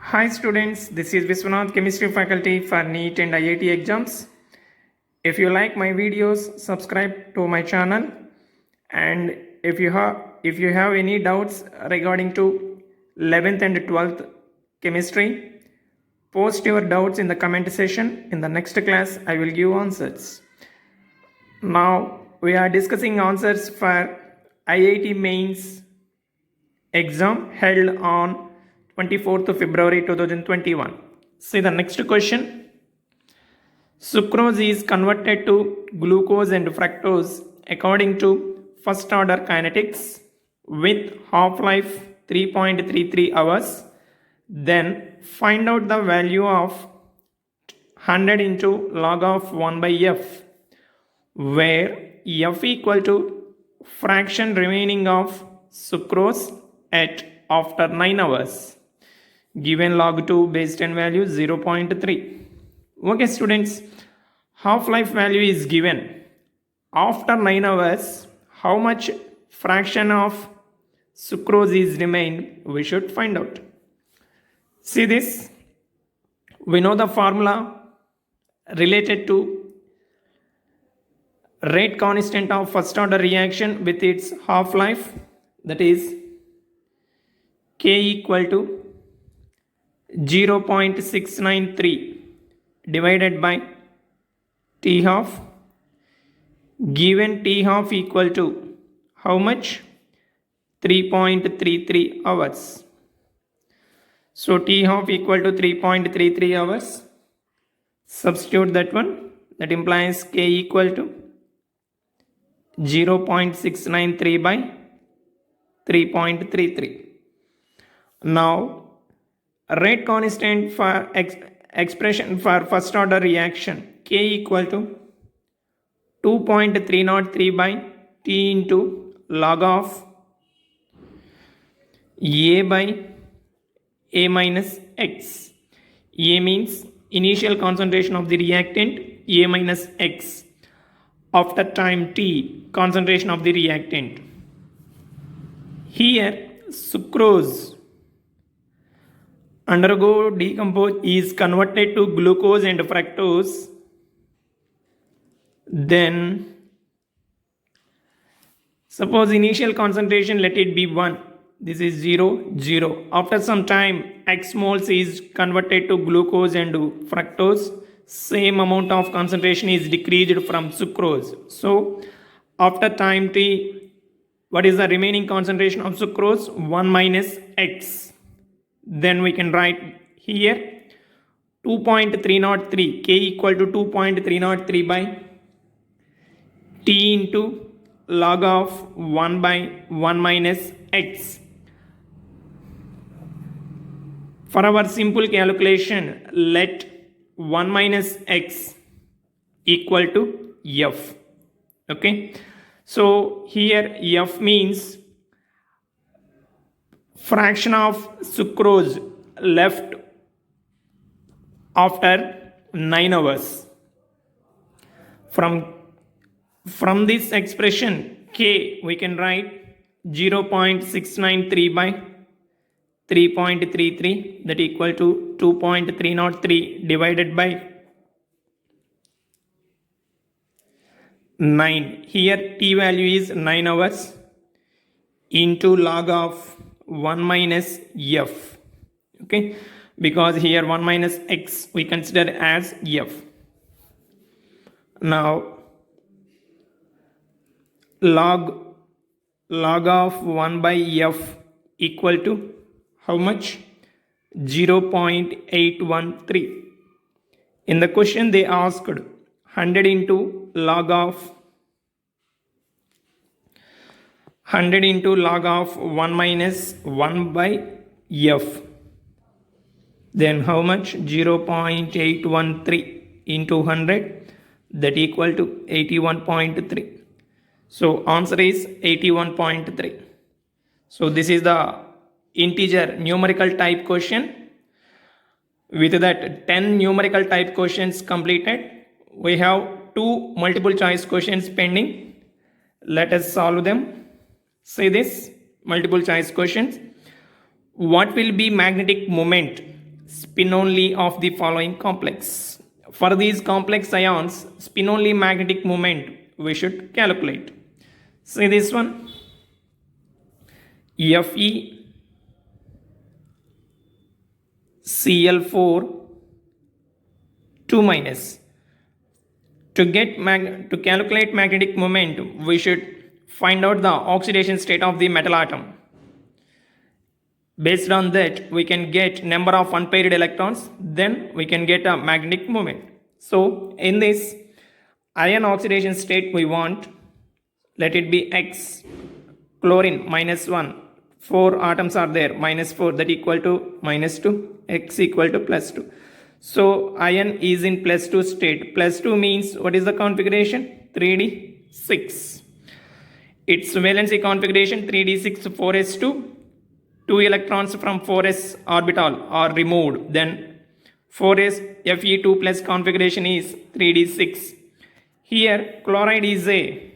Hi students, this is Viswanath, chemistry faculty for NEET and IIT exams. If you like my videos, subscribe to my channel, and if you have any doubts regarding to 11th and 12th chemistry, post your doubts in the comment section. In the next class I will give answers. Now we are discussing answers for IIT mains exam held on 24th February 2021. See the next question. Sucrose is converted to glucose and fructose according to first order kinetics with half-life 3.33 hours. Then find out the value of 100 into log of 1 by f, where f equal to fraction remaining of sucrose at after 9 hours. Given log 2 base 10 value 0.3. Okay students, half-life value is given. After 9 hours, how much fraction of sucrose is remained, we should find out. See this, we know the formula related to rate constant of first order reaction with its half-life, that is K equal to 0.693 divided by T half, given T half equal to how much? 3.33 hours. So T half equal to 3.33 hours. Substitute that one. That implies K equal to 0.693 by 3.33. Now rate constant for expression for first order reaction, K equal to 2.303 by T into log of A by A minus X. A means initial concentration of the reactant, A minus X after time T, concentration of the reactant. Here sucrose undergo decompose is converted to glucose and fructose. Then suppose initial concentration, let it be 1, this is 0. After some time X moles is converted to glucose and fructose, same amount of concentration is decreased from sucrose. So after time T, what is the remaining concentration of sucrose? 1 minus X. Then we can write here 2.303, K equal to 2.303 by T into log of 1 by 1 minus X. For our simple calculation, let 1 minus X equal to F. Okay. So here F means fraction of sucrose left after 9 hours. From this expression K, we can write 0.693 by 3.33, that equal to 2.303 divided by 9. Here T value is 9 hours into log of 1 minus F. Okay, because here 1 minus X we consider as F. Now log of 1 by F equal to how much? 0.813. In the question they asked 100 into log of 1 minus 1 by F. Then how much? 0.813 into 100, that equal to 81.3. So answer is 81.3. So this is the integer numerical type question. With that 10 numerical type questions completed, we have 2 multiple choice questions pending. Let us solve them. Say this multiple choice questions. What will be magnetic moment spin only of the following complex. For these complex ions, spin only magnetic moment we should calculate. See this one, Fe Cl4 2 minus. To calculate magnetic moment, we should find out the oxidation state of the metal atom. Based on that, we can get number of unpaired electrons, then we can get a magnetic moment. So in this ion oxidation state we want, let it be X, chlorine -1, 4 atoms are there, -4, that equal to -2, X equal to +2. So ion is in +2 state. +2 means what is the configuration? 3d6. Its valency configuration 3d6 4s2. 2 electrons from 4s orbital are removed. Then 4s Fe2 plus configuration is 3d6. Here chloride is a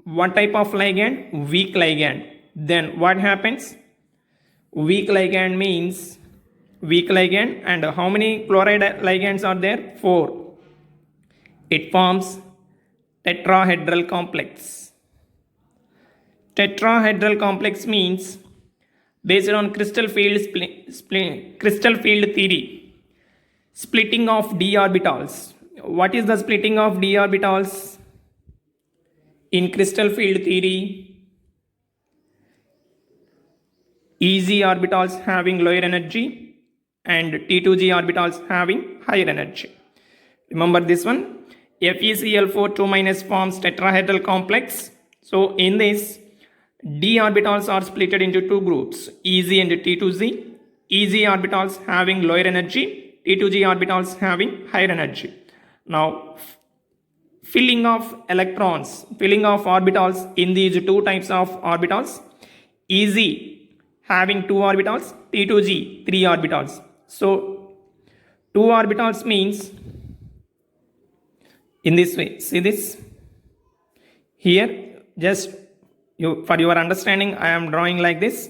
what type of ligand? Weak ligand. Then what happens? Weak ligand means weak ligand, and how many chloride ligands are there? 4. It forms tetrahedral complex. Tetrahedral complex means based on crystal field theory, splitting of d orbitals. What is the splitting of d orbitals? In crystal field theory, EZ orbitals having lower energy and T2G orbitals having higher energy. Remember this one, FeCl4 2 minus forms tetrahedral complex. So in this, d orbitals are split into two groups, EZ and T2Z. EZ orbitals having lower energy, T2G orbitals having higher energy. Now filling of orbitals in these two types of orbitals, EZ having 2 orbitals, T2G 3 orbitals. So 2 orbitals means in this way. See this here, just for your understanding I am drawing like this.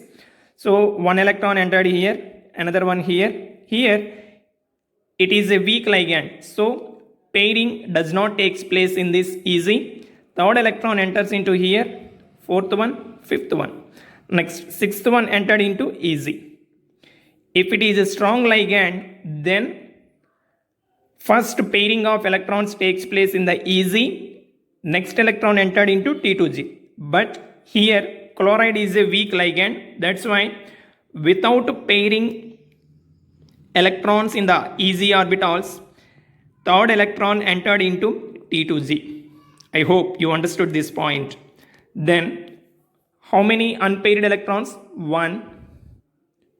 So one electron entered here, another one here. Here it is a weak ligand, so pairing does not take place in this EZ. Third electron enters into here, fourth one, fifth one. Next, sixth one entered into EZ. If it is a strong ligand, then first pairing of electrons takes place in the EZ. Next electron entered into T2G. But here chloride is a weak ligand. That's why without pairing electrons in the EZ orbitals, third electron entered into T2G. I hope you understood this point. Then how many unpaired electrons? 1,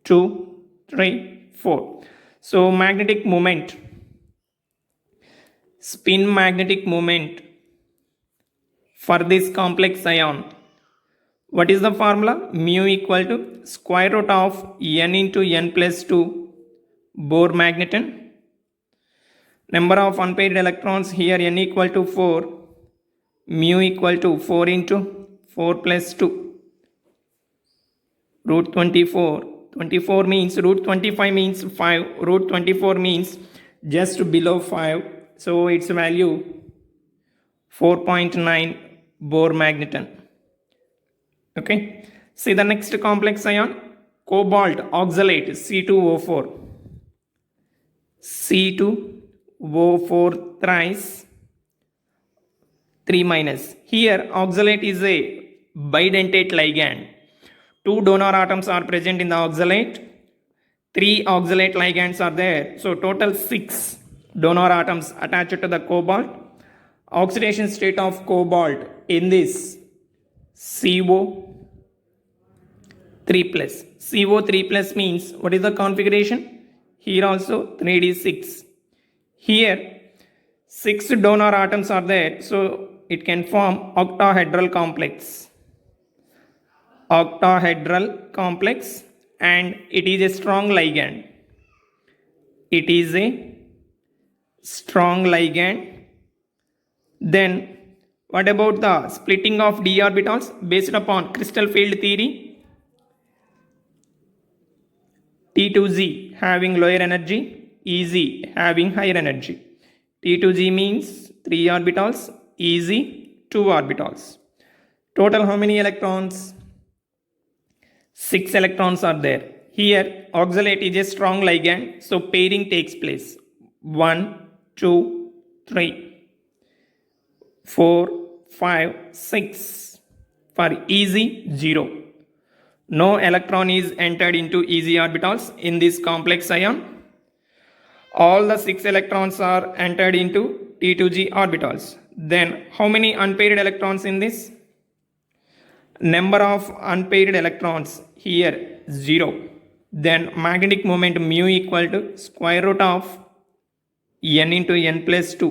2, 3, 4. So magnetic moment, spin magnetic moment for this complex ion. What is the formula? Mu equal to square root of n into n plus 2 Bohr magneton. Number of unpaired electrons here n equal to 4. Mu equal to 4 into 4 plus 2. Root 24. 24 means root 25 means 5. Root 24 means just below 5. So its value 4.9 Bohr magneton. Okay. See the next complex ion, cobalt oxalate C2O4. C2O4 thrice 3 minus. Here oxalate is a bidentate ligand. 2 donor atoms are present in the oxalate. 3 oxalate ligands are there. So total 6 donor atoms attached to the cobalt. Oxidation state of cobalt in this CO3 plus. CO3 plus means what is the configuration? Here also 3d6. Here 6 donor atoms are there. So it can form octahedral complex. Octahedral complex, and it is a strong ligand. It is a strong ligand. Then what about the splitting of d orbitals based upon crystal field theory? T2Z having lower energy, easy having higher energy. T2G means 3 orbitals, easy 2 orbitals. Total how many electrons? 6 electrons are there. Here oxalate is a strong ligand, so pairing takes place. 1, 2, 3, 4, 5, 6. For easy, 0. No electron is entered into easy orbitals in this complex ion. All the 6 electrons are entered into T2G orbitals. Then how many unpaired electrons in this? Number of unpaired electrons here 0. Then magnetic moment mu equal to square root of n into n plus 2.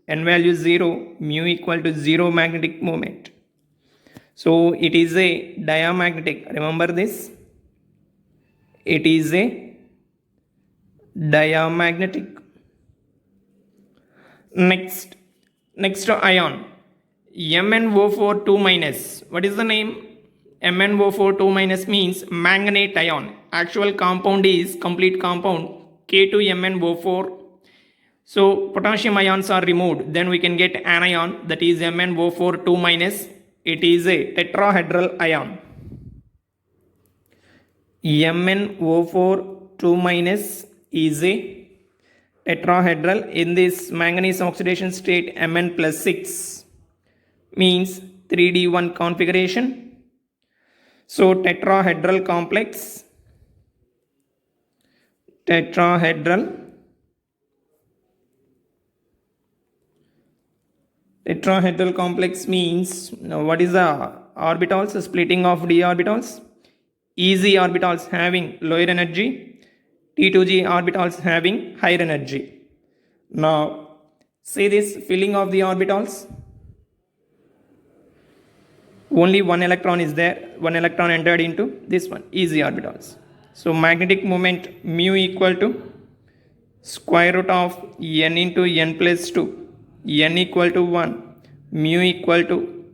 N value 0, mu equal to 0 magnetic moment. So it is a diamagnetic. Remember this. It is a diamagnetic. Next ion MnO4 2 minus. What is the name? MnO4 2 minus means manganate ion. Actual compound is complete compound K2MnO4. So potassium ions are removed, then we can get anion, that is MnO4 2 minus. It is a tetrahedral ion. MnO4 2 minus is a tetrahedral. In this manganese oxidation state, Mn plus 6 means 3D1 configuration. So tetrahedral complex. Tetrahedral complex means, now what is the orbitals? Splitting of d orbitals. Easy orbitals having lower energy, T2G orbitals having higher energy. Now see this filling of the orbitals. Only one electron is there, one electron entered into this one, easy orbitals. So magnetic moment mu equal to square root of n into n plus 2, n equal to 1, mu equal to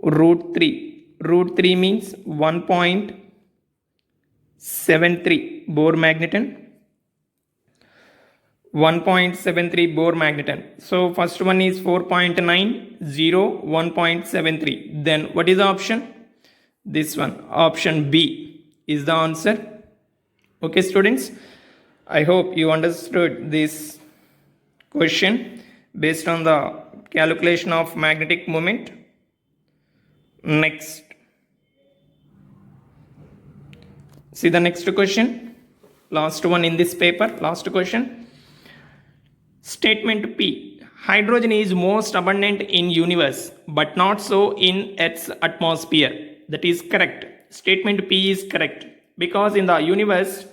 root 3. Root 3 means 1.73 Bohr magneton. 1.73 Bohr magneton. So first one is 4.90, 1.73. Then what is the option? This one, option B is the answer. Okay students, I hope you understood this question based on the calculation of magnetic moment. Next, see the next question, last one in this paper, last question. Statement P, hydrogen is most abundant in universe but not so in Earth's atmosphere. That is correct. Statement P is correct because in the universe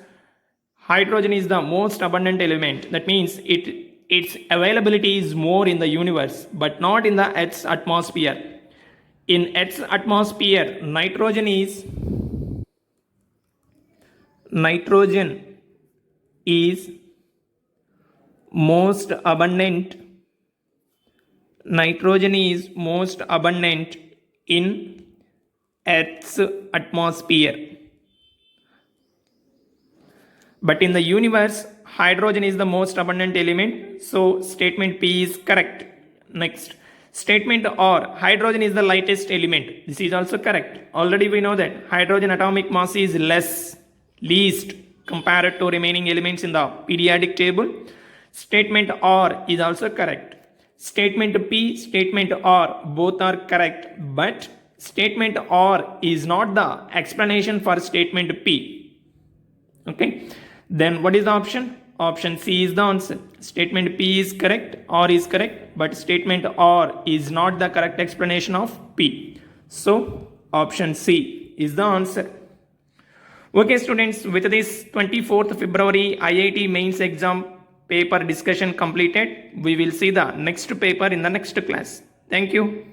hydrogen is the most abundant element. That means its availability is more in the universe but not in the Earth's atmosphere. In Earth's atmosphere, nitrogen is most abundant. Nitrogen is most abundant in Earth's atmosphere. But in the universe, hydrogen is the most abundant element. So statement P is correct. Next, statement R, hydrogen is the lightest element. This is also correct. Already we know that hydrogen atomic mass is least compared to remaining elements in the periodic table. Statement R is also correct. Statement P, statement R, both are correct, but statement R is not the explanation for statement P. Okay, then what is the option? Option C is the answer. Statement P is correct, R is correct, but statement R is not the correct explanation of P. So option C is the answer. Okay students, with this 24th February IIT mains exam paper discussion completed, we will see the next paper in the next class. Thank you.